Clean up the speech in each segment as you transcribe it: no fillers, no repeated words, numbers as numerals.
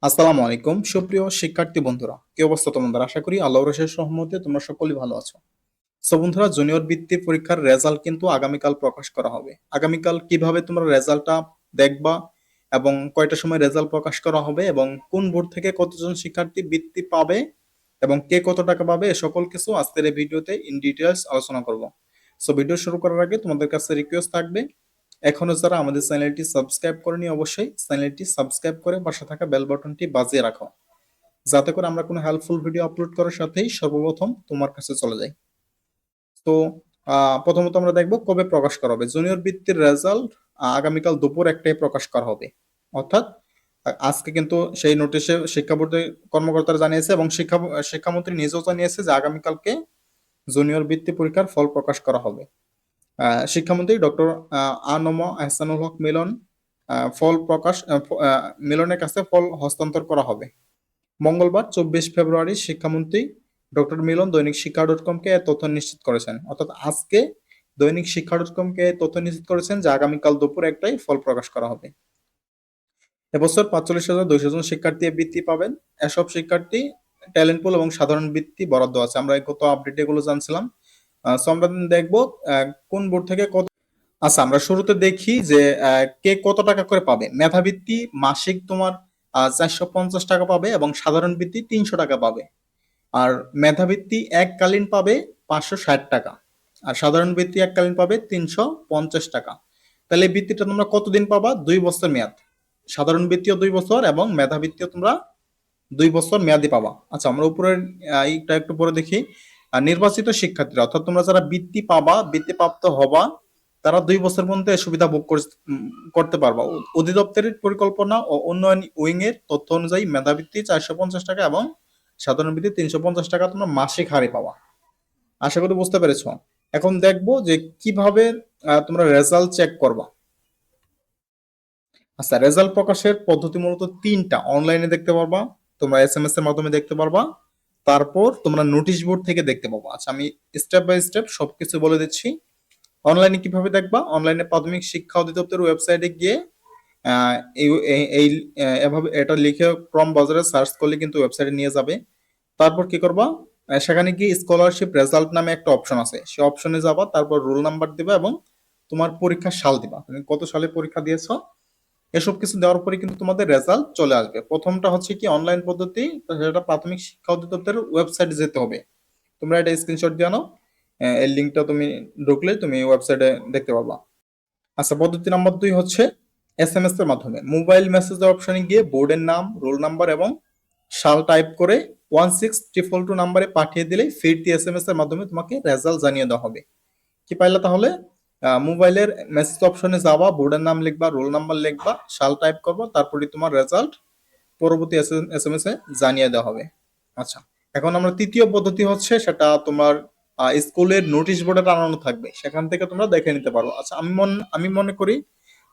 আসসালামু আলাইকুম সুপ্রিয় শিক্ষার্থী বন্ধুরা, কি অবস্থা তোমাদের? আশা করি আল্লাহর অশেষ রহমতে তোমরা সকলেই ভালো আছো। সো বন্ধুরা, জুনিয়র বৃত্তি পরীক্ষার রেজাল্ট কিন্তু আগামীকাল প্রকাশ করা হবে। আগামীকাল কিভাবে তোমরা রেজাল্টটা দেখবা এবং কয়টার সময় রেজাল্ট প্রকাশ করা হবে এবং কোন বোর্ড থেকে কতজন শিক্ষার্থী বৃত্তি পাবে এবং কে কত টাকা পাবে, এ সকল কিছু আজকের এই ভিডিওতে ইন ডিটেলস আলোচনা করব। সো ভিডিও শুরু করার আগে তোমাদের কাছে রিকোয়েস্ট থাকবে, এখনো যারা আমাদের চ্যানেলটি সাবস্ক্রাইব করেনি অবশ্যই চ্যানেলটি সাবস্ক্রাইব করে পাশে থাকা বেল বাটনটি বাজিয়ে রাখো, যাতে করে আমরা কোনো হেল্পফুল ভিডিও আপলোড করার সাথেই সর্বপ্রথম তোমার কাছে চলে যাই। তো প্রথমত আমরা দেখব কবে প্রকাশ করা হবে। জুনিয়র বৃত্তির রেজাল্ট আগামীকাল দুপুর 1টায় প্রকাশ করা হবে, অর্থাৎ আজকে কিন্তু সেই নোটিশে শিক্ষা বোর্ডের কর্মকর্তারা জানিয়েছে এবং শিক্ষামন্ত্রী নিজেও জানিয়েছে যে আগামীকালকে জুনিয়র বৃত্তি পরীক্ষার ফল প্রকাশ করা হবে। শিক্ষামন্ত্রী ডক্টর আ.ন.ম এহসানুল হক মিলন মিলনের কাছে ফল হস্তান্তর করা হবে। মঙ্গলবার 24 ফেব্রুয়ারি শিক্ষামন্ত্রী ডক্টর মিলন দৈনিক শিক্ষা ডট কমকে তথ্য নিশ্চিত করেছেন, অর্থাৎ আজকে দৈনিক শিক্ষা ডট কমকে তথ্য নিশ্চিত করেছেন যে আগামীকাল দুপুর 1টায় ফল প্রকাশ করা হবে। এবছর 45,200 জন শিক্ষার্থী বৃত্তি পাবেন। এসব শিক্ষার্থী ট্যালেন্ট পুল এবং সাধারণ বৃত্তি বরাদ্দ আছে। আমরা গত আপডেট এগুলো জানছিলাম। সো আমরা দেখবো কোন বোর্ড থেকে কত। আচ্ছা, আমরা শুরুতে দেখি যে কে কত টাকা করে পাবে। মেধাবৃত্তি মাসিক তোমার 450 টাকা পাবে এবং সাধারণ বৃত্তি 300 টাকা পাবে। আর মেধাবৃত্তি এককালীন পাবে 560 টাকা, আর সাধারণ বৃত্তি এককালীন পাবে 350 টাকা। তাহলে এই বৃত্তিটা তোমরা কতদিন পাবা? 2 বছর মেয়াদ। সাধারণ বৃত্তিও 2 বছর এবং মেধাবৃত্তিও তোমরা 2 বছর মেয়াদি পাবা। আচ্ছা, আমরা উপরের এইটা একটু পরে দেখি। নির্বাচিত শিক্ষার্থীরা, অর্থাৎ তোমরা যারা বৃত্তি পাবা, বৃত্তি প্রাপ্ত হবা, তারা 2 বছর পর্যন্ত এই সুবিধা ভোগ করতে পারবা। অধিদপ্তরের পরিকল্পনা ও উন্নয়ন উইং এর তথ্য অনুযায়ী মেধাবৃত্তি 450 টাকা এবং সাধারণ বৃত্তি 350 টাকা তোমরা মাসিক হারে পাওয়া। আশা করি বুঝতে পেরেছ। এখন দেখবো যে কিভাবে তোমরা রেজাল্ট চেক করবা। আচ্ছা, রেজাল্ট প্রকাশের পদ্ধতি মূলত 3টা। অনলাইনে দেখতে পারবা, তোমরা SMS এর মাধ্যমে দেখতে পারবা, তারপর তোমরা নোটিশ বোর্ড থেকে দেখতে পাবো। আচ্ছা, আমি স্টেপ বাই স্টেপ সবকিছু বলে দিচ্ছি। অনলাইনে কিভাবে দেখবা? অনলাইনে প্রাথমিক শিক্ষা অধিদপ্তরের ওয়েবসাইটে গিয়ে এভাবে এটা লিখে ক্রম বাজারে সার্চ করলে কিন্তু ওয়েবসাইটে নিয়ে যাবে। তারপর কি করবা? সেখানে গিয়ে স্কলারশিপ রেজাল্ট নামে একটা অপশন আছে, সেই অপশনে যাবা, তারপর রোল নাম্বার দিবা এবং তোমার পরীক্ষার সাল দিবা, তুমি কত সালে পরীক্ষা দিয়েছো। এসব কিছু দেওয়ার পরে কিন্তু তোমাদের রেজাল্ট চলে আসবে। প্রথমটা হচ্ছে কি অনলাইন পদ্ধতি, সেটা প্রাথমিক শিক্ষা অধিদপ্তরের ওয়েবসাইটে যেতে হবে। তোমরা এটা স্ক্রিনশট দিয়ে নাও, এই লিঙ্কটা তুমি ঢুকলে তুমি ওয়েবসাইটে দেখতে পাবা। আচ্ছা, পদ্ধতি নাম্বার 2 হচ্ছে SMS এর মাধ্যমে। মোবাইল মেসেজ অপশনে গিয়ে বোর্ডের নাম, রোল নাম্বার এবং সাল টাইপ করে 16222 নাম্বারে পাঠিয়ে দিলেই ফিরতি SMS এর মাধ্যমে তোমাকে রেজাল্ট জানিয়ে দেওয়া হবে। কি পাইলা তাহলে? মোবাইলের মেসেজ অপশনে যাবা, বোর্ডের নাম লিখবা, রোল নাম্বার লিখবা, সাল টাইপ করবা, তারপরে তোমার রেজাল্ট পরবর্তী SMS এ জানিয়ে দেওয়া হবে। আচ্ছা, এখন আমরা তৃতীয় পদ্ধতি হচ্ছে, সেটা তোমার স্কুলের নোটিশ বোর্ডে টানানো থাকবে, সেখান থেকে তোমরা দেখে নিতে পারো। আচ্ছা, আমি মনে করি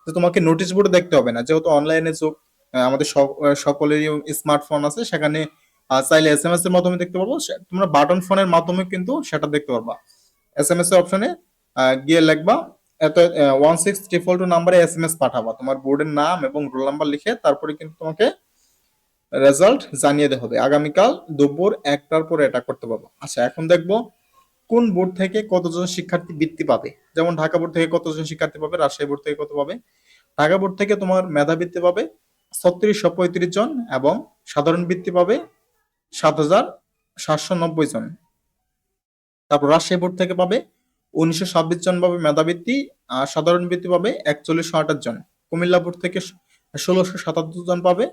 যে তোমাকে নোটিশ বোর্ডে দেখতে হবে না, যেহেতু অনলাইনে যুগ, আমাদের সকলেরই স্মার্টফোন আছে, সেখানে চাইলে SMS এর মাধ্যমে দেখতে পারবো। তোমরা বাটন ফোনের মাধ্যমে কিন্তু সেটা দেখতে পারবা। SMS এর অপশনে গিয়ে লিখবা, এত 16322 নাম্বারে SMS পাঠাবা, তোমার বোর্ডের নাম এবং রোল নাম্বার লিখে, তারপরে কিন্তু তোমাকে রেজাল্ট জানিয়ে দেওয়া হবে। আগামীকাল দুপুর 1টার পরে এটা করতে পারবো। আচ্ছা, এখন দেখবো কোন বোর্ড থেকে কতজন শিক্ষার্থী বৃত্তি পাবে। যেমন ঢাকা বোর্ড থেকে কতজন শিক্ষার্থী পাবে, রাজশাহী বোর্ড থেকে কত পাবে। ঢাকা বোর্ড থেকে তোমার মেধাবৃত্তি পাবে 3635 জন এবং সাধারণ বৃত্তি পাবে 7790 জন। তারপর রাজশাহী বোর্ড থেকে পাবে 1926 জন পাবে মেধাবৃত্তি, আর সাধারণ বৃত্তি পাবে 4128 জন। কুমিল্লা বোর্ড থেকে 1677 জন পাবে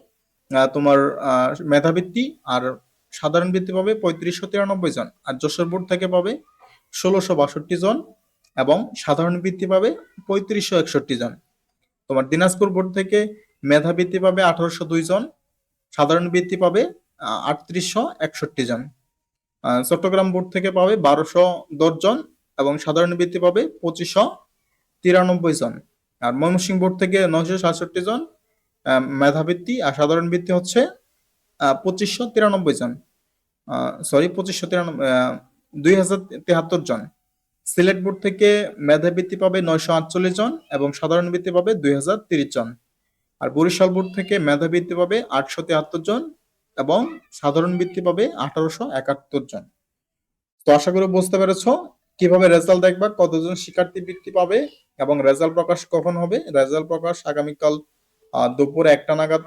তোমার মেধাবৃত্তি, আর সাধারণ বৃত্তি পাবে 3593 জন। আর যশোর বোর্ড থেকে পাবে 1662 জন এবং সাধারণ বৃত্তি পাবে 3561 জন। তোমার দিনাজপুর বোর্ড থেকে মেধাবৃত্তি পাবে 1802 জন, সাধারণ বৃত্তি পাবে 3861 জন। চট্টগ্রাম বোর্ড থেকে পাবে 1210 জন এবং সাধারণ বৃত্তি পাবে 2593 জন। আর ময়মনসিংহ বোর্ড থেকে 967 জন, মেধাবৃত্তি আর সাধারণ বৃত্তি হচ্ছে 2593 জন, সরি 2073 জন। সিলেট বোর্ড থেকে মেধাবৃত্তি পাবে 948 জন এবং সাধারণ বৃত্তি পাবে 2030 জন। আর বরিশাল বোর্ড থেকে মেধাবৃত্তি পাবে 873 জন এবং সাধারণ বৃত্তি পাবে 1871 জন। তো আশা করি বুঝতে পেরেছো কিভাবে রেজাল্ট দেখবা, কতজন শিক্ষার্থী বৃত্তি পাবে এবং রেজাল্ট প্রকাশ কখন হবে। রেজাল্ট প্রকাশ আগামীকাল দুপুর 1টা নাগাদ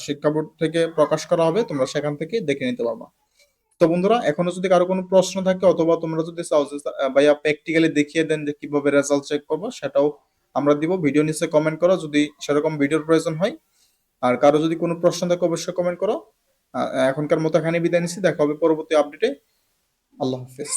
শিক্ষা বোর্ড থেকে প্রকাশ করা হবে, তোমরা সেখান থেকে দেখে নিতে পারবা। তো বন্ধুরা, এখনো যদি কারো কোনো প্রশ্ন থাকে অথবা তোমরা যদি চাও যে ভাইয়া প্র্যাকটিক্যালি দেখিয়ে দেন যে কিভাবে রেজাল্ট চেক করবো, সেটাও আমরা দিব। ভিডিও নিচে কমেন্ট করো যদি সেরকম ভিডিওর প্রয়োজন হয়। আর কারো যদি কোনো প্রশ্ন থাকে অবশ্যই কমেন্ট করো। এখনকার মতো এখানে বিদায় নিচ্ছি, দেখা হবে পরবর্তী আপডেটে। আল্লাহ হাফেজ।